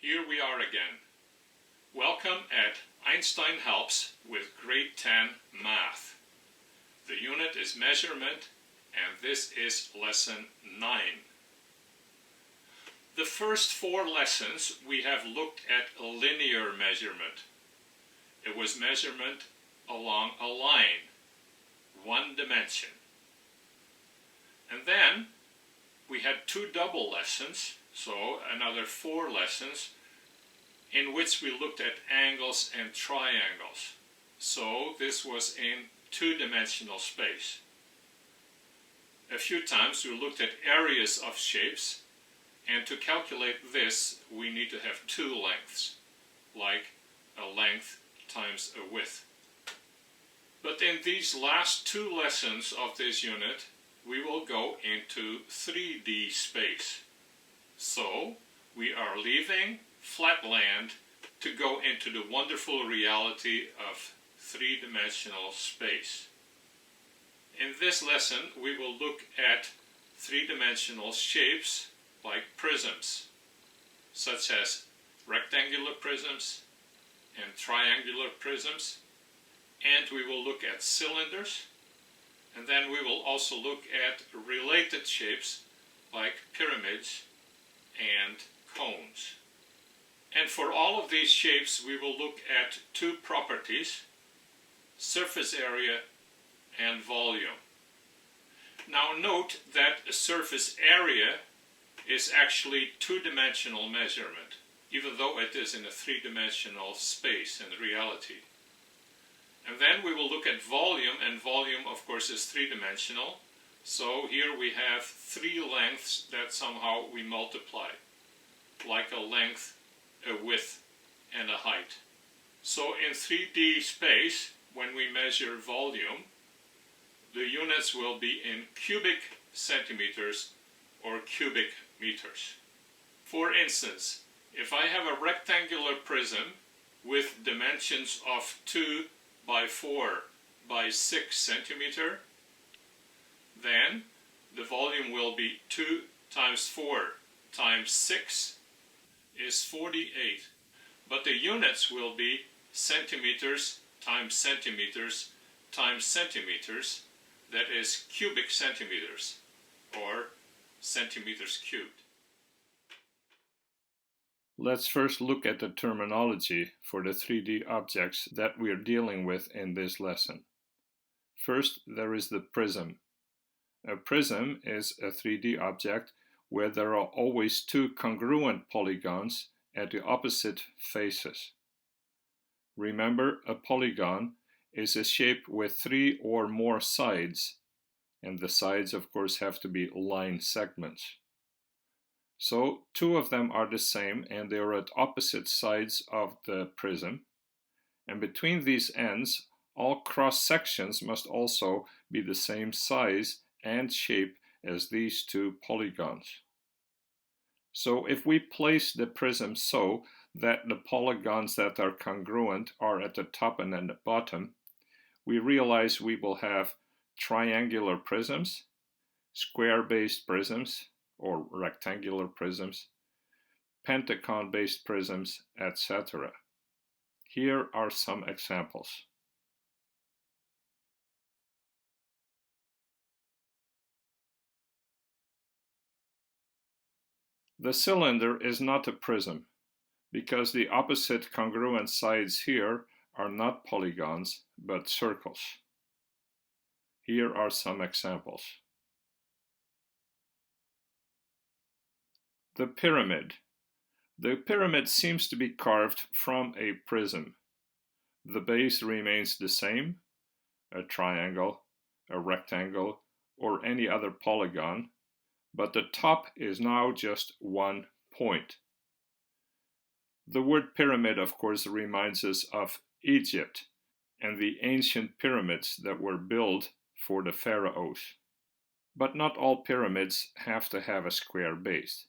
Here we are again. Welcome at Einstein Helps with Grade 10 Math. The unit is measurement, and this is lesson 9. The first 4 lessons we have looked at linear measurement. It was measurement along a line, one dimension. And then we had 2 double lessons, so another 4 lessons, in which we looked at angles and triangles. So this was in 2-dimensional space. A few times we looked at areas of shapes, and to calculate this we need to have 2 lengths, like a length times a width. But in these last 2 lessons of this unit, we will go into 3D space. So we are leaving flatland to go into the wonderful reality of 3-dimensional space. In this lesson, we will look at 3-dimensional shapes like prisms, such as rectangular prisms and triangular prisms, and we will look at cylinders, and then we will also look at related shapes like pyramids and cones. And for all of these shapes we will look at 2 properties: surface area and volume. Now note that a surface area is actually 2-dimensional measurement, even though it is in a 3-dimensional space in reality. And then we will look at volume, and volume of course is 3-dimensional. So here we have 3 lengths that somehow we multiply, like a length, a width, and a height. So in 3D space, when we measure volume, the units will be in cubic centimeters or cubic meters. For instance, if I have a rectangular prism with dimensions of 2 by 4 by 6 centimeter, then the volume will be 2 times 4 times 6 is 48. But the units will be centimeters times centimeters times centimeters, that is cubic centimeters, or centimeters cubed. Let's first look at the terminology for the 3D objects that we are dealing with in this lesson. First, there is the prism. A prism is a 3D object where there are always 2 congruent polygons at the opposite faces. Remember, a polygon is a shape with 3 or more sides, and the sides of course have to be line segments. So 2 of them are the same, and they are at opposite sides of the prism, and between these ends all cross sections must also be the same size and shape as these 2 polygons. So if we place the prism so that the polygons that are congruent are at the top and at the bottom, we realize we will have triangular prisms, square-based prisms or rectangular prisms, pentagon-based prisms, etc. Here are some examples. The cylinder is not a prism because the opposite congruent sides here are not polygons but circles. Here are some examples. The pyramid. The pyramid seems to be carved from a prism. The base remains the same, a triangle, a rectangle, or any other polygon, but the top is now just one point. The word pyramid, of course, reminds us of Egypt and the ancient pyramids that were built for the pharaohs. But not all pyramids have to have a square base.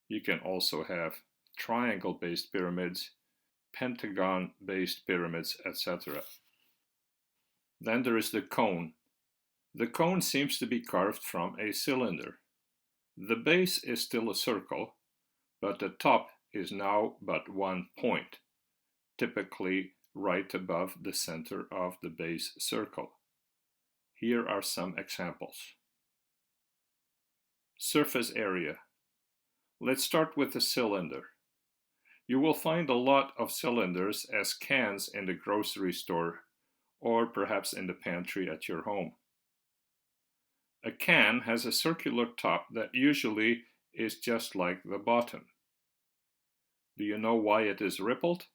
You can also have triangle-based pyramids, pentagon-based pyramids, etc. Then there is the cone. The cone seems to be carved from a cylinder. The base is still a circle, but the top is now but one point, typically right above the center of the base circle. Here are some examples. Surface area. Let's start with the cylinder. You will find a lot of cylinders as cans in the grocery store or perhaps in the pantry at your home. A can has a circular top that usually is just like the bottom. Do you know why it is rippled?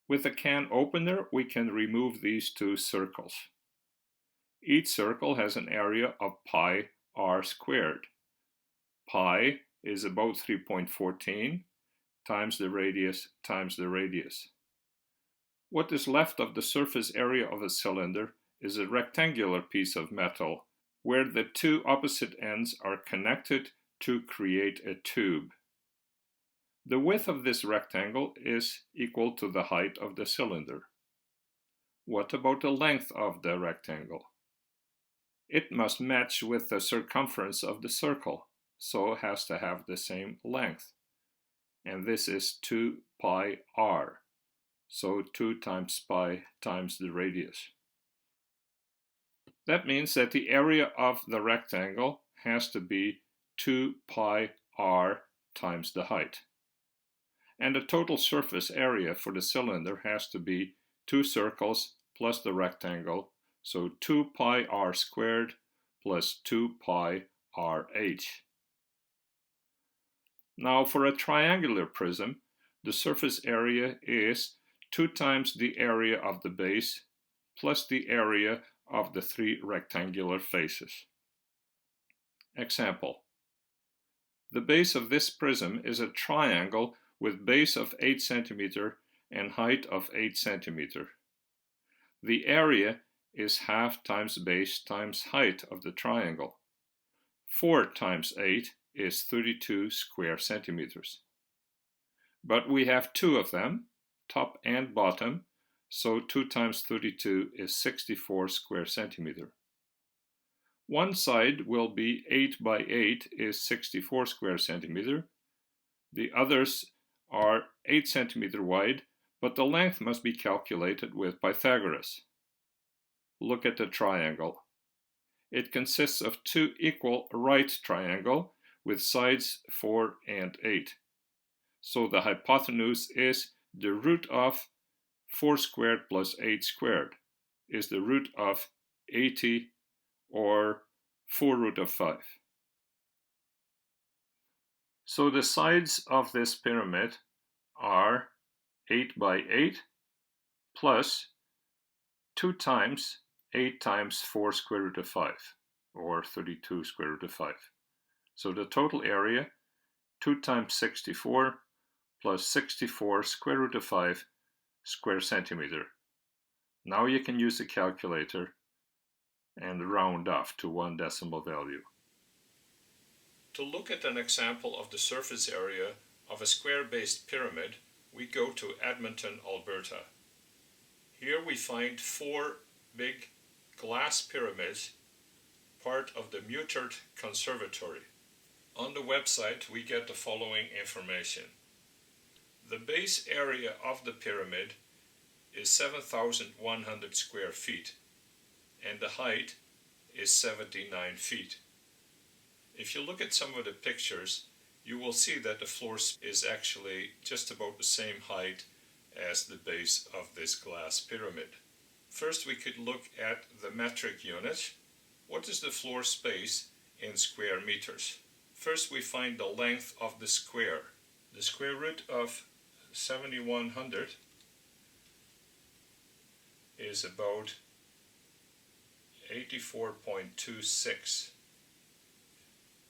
With a can opener, we can remove these two circles. Each circle has an area of pi r squared. Pi is about 3.14 times the radius times the radius. What is left of the surface area of a cylinder is a rectangular piece of metal where the two opposite ends are connected to create a tube. The width of this rectangle is equal to the height of the cylinder. What about the length of the rectangle? It must match with the circumference of the circle, so it has to have the same length. And this is 2 pi r, so 2 times pi times the radius. That means that the area of the rectangle has to be 2 pi r times the height. And the total surface area for the cylinder has to be 2 circles plus the rectangle, so 2 pi r squared plus 2 pi rh. Now for a triangular prism, the surface area is 2 times the area of the base plus the area of the 3 rectangular faces. Example. The base of this prism is a triangle with base of 8 cm and height of 8 cm. The area is half times base times height of the triangle. 4 times 8 is 32 square centimeters. But we have 2 of them, top and bottom, so 2 times 32 is 64 square centimeter. One side will be 8 by 8 is 64 square centimeter. The others are 8 centimeter wide, but the length must be calculated with Pythagoras. Look at the triangle. It consists of 2 equal right triangles with sides 4 and 8. So the hypotenuse is the root of 4 squared plus 8 squared is the root of 80 or 4 root of 5. So the sides of this pyramid are 8 by 8 plus 2 times 8 times 4 square root of 5 or 32 square root of 5. So the total area 2 times 64 plus 64 square root of 5 square centimeter. Now you can use the calculator and round off to 1 decimal value. To look at an example of the surface area of a square-based pyramid, we go to Edmonton, Alberta. Here we find 4 big glass pyramids, part of the Mutert Conservatory. On the website we get the following information. The base area of the pyramid is 7,100 square feet and the height is 79 feet. If you look at some of the pictures, you will see that the floor is actually just about the same height as the base of this glass pyramid. First we could look at the metric unit. What is the floor space in square meters? First we find the length of the square. The square root of 7,100 is about 84.26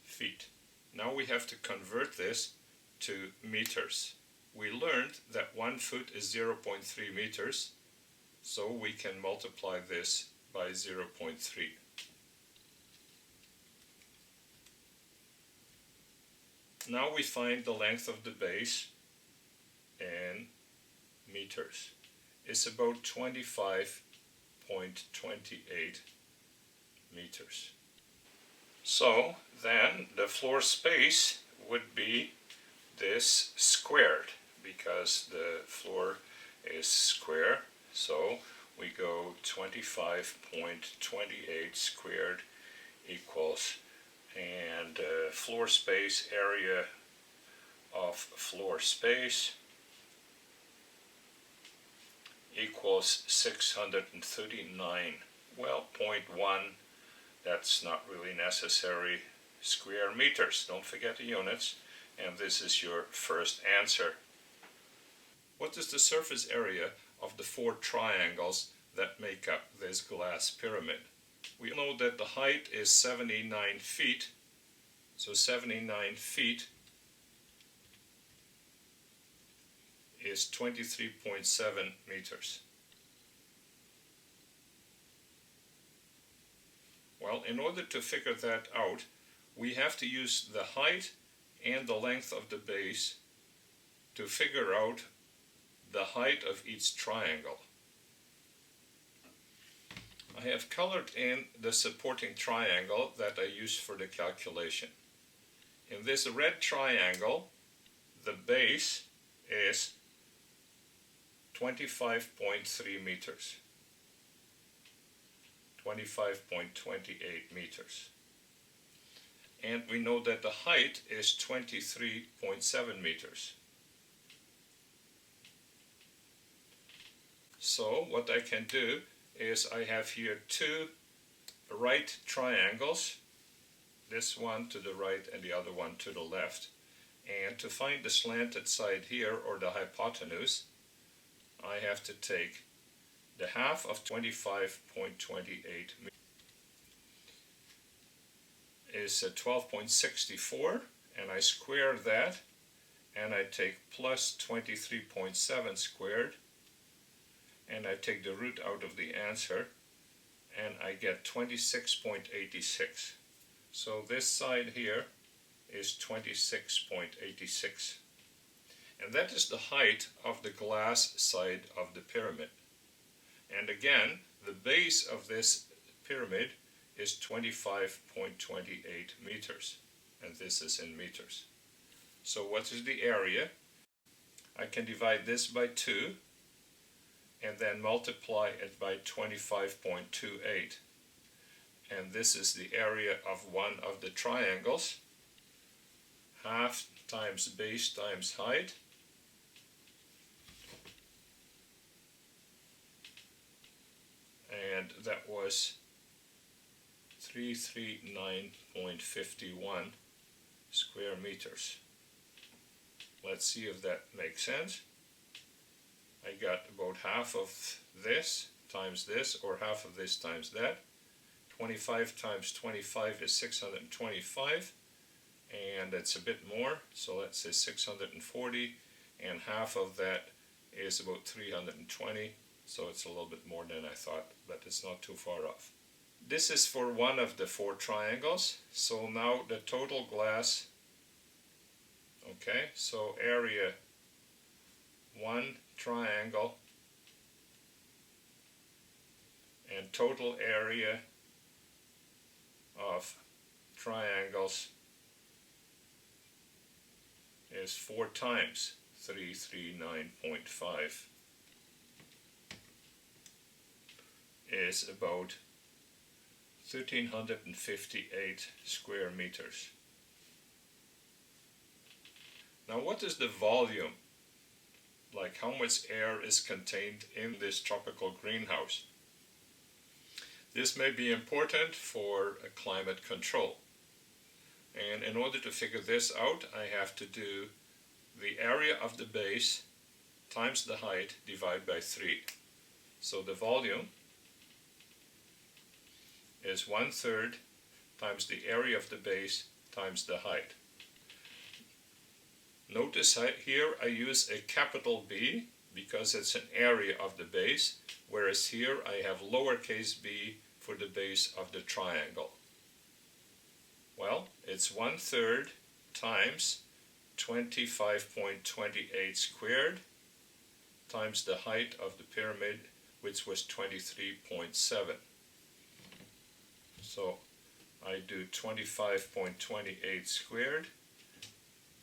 feet. Now we have to convert this to meters. We learned that 1 foot is 0.3 meters, so we can multiply this by 0.3. Now we find the length of the base in meters. It's about 25.28 meters. So then the floor space would be this squared because the floor is square. So we go 25.28 squared equals, and floor space, area of floor space equals 639. Well, 0.1, that's not really necessary, square meters. Don't forget the units. And this is your first answer. What is the surface area of the 4 triangles that make up this glass pyramid? We know that the height is 79 feet. So 79 feet is 23.7 meters. Well, in order to figure that out, we have to use the height and the length of the base to figure out the height of each triangle. I have colored in the supporting triangle that I use for the calculation. In this red triangle, the base is 25.3 meters, 25.28 meters. And we know that the height is 23.7 meters. So what I can do is I have here 2 right triangles, this one to the right and the other one to the left. And to find the slanted side here, or the hypotenuse, I have to take the half of 25.28 is 12.64, and I square that, and I take plus 23.7 squared, and I take the root out of the answer, and I get 26.86. So this side here is 26.86. And that is the height of the glass side of the pyramid. And again, the base of this pyramid is 25.28 meters. And this is in meters. So what is the area? I can divide this by 2 and then multiply it by 25.28. And this is the area of one of the triangles. Half times base times height. And that was 339.51 square meters. Let's see if that makes sense. I got about half of this times this, or half of this times that. 25 times 25 is 625, and it's a bit more, so let's say 640, and half of that is about 320, so it's a little bit more than I thought, but it's not too far off. This is for one of the 4 triangles, so now the total glass, okay, so area 1 triangle, and total area of triangles is 4 times 339.5 is about 1,358 square meters. Now what is the volume? Like how much air is contained in this tropical greenhouse? This may be important for climate control. And in order to figure this out, I have to do the area of the base times the height divided by 3. So the volume is 1/3 times the area of the base times the height. Notice here I use a capital B because it's an area of the base, whereas here I have lowercase b for the base of the triangle. Well, it's 1/3 times 25.28 squared times the height of the pyramid, which was 23.7. So I do 25.28 squared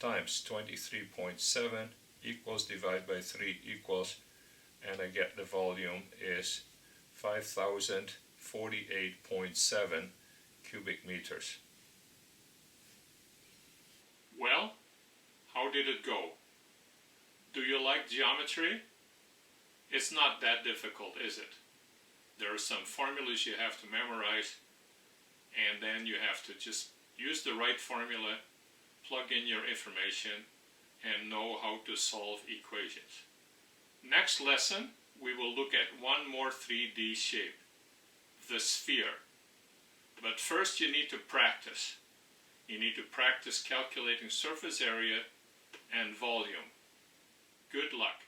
times 23.7 equals divide by 3 equals, and I get the volume is 5,048.7 cubic meters. Well, how did it go? Do you like geometry? It's not that difficult, is it? There are some formulas you have to memorize, and then you have to just use the right formula, plug in your information, and know how to solve equations. Next lesson, we will look at one more 3D shape, the sphere. But first you need to practice. You need to practice calculating surface area and volume. Good luck.